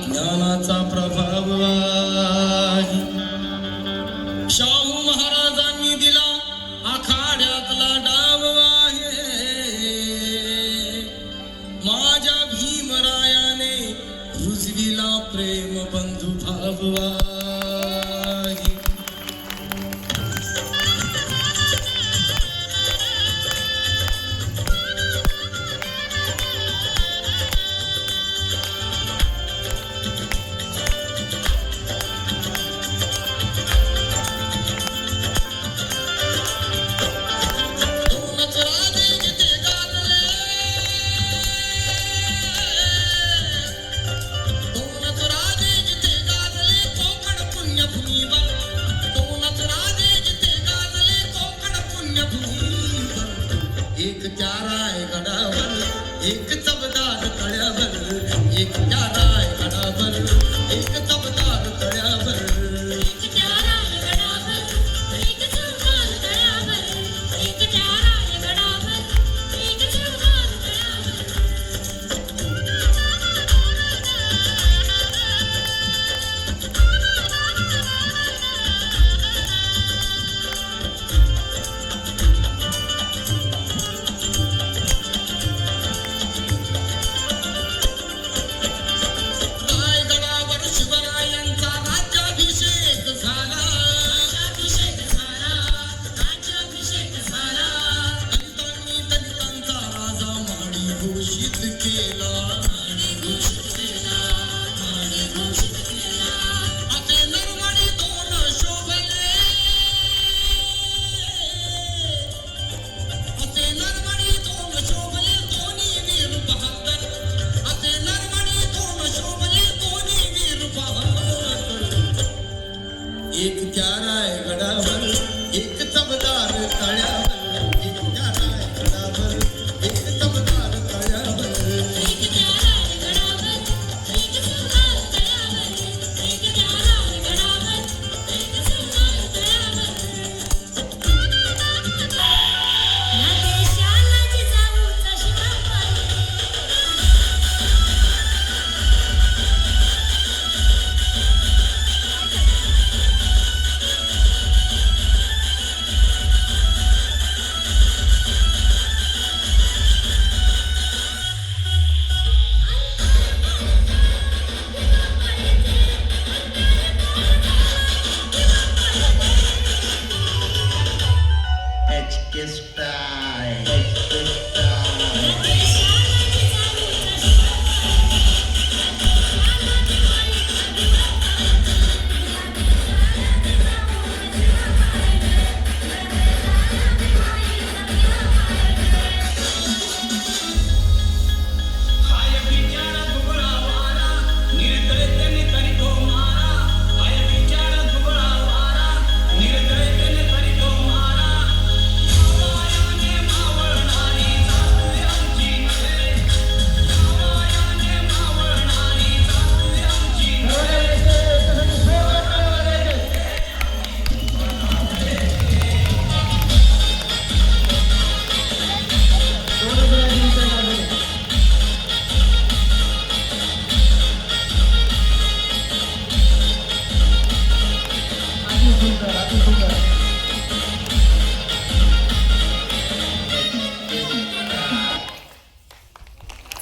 ज्ञानाचा प्रभाव आहे. शाहू महाराजांनी दिला आखाड्यातला डाव आहे. माझ्या भीमरायाने रुजविला प्रेम बंधू भाव आहे. एक चाराय गडावर एक चबदार तळ्यावर. एक चाराय गडावर एक चबदार तळ्यावर. एक चाराय गडावर एक चबदार तळ्यावर. एक चाराय गडावर एक चबदार तळ्यावर. घोषित केला असे नरमणी दोन शोभले. असे नरमणी दोन शोभले दोन्ही वीर बहादर. असे नरमणी दोन शोभले दोन्ही वीर बहादर. एक चाराय गडावर एक चबदार तळ्यावर. एक चाराय गडावर एक चबदार तळ्यावर. एक चाराय गडावर एक चबदार तळ्यावर. एक चाराय गडावर एक चबदार तळ्यावर. या देशाला जिजाऊचा शिखापा. HK Star.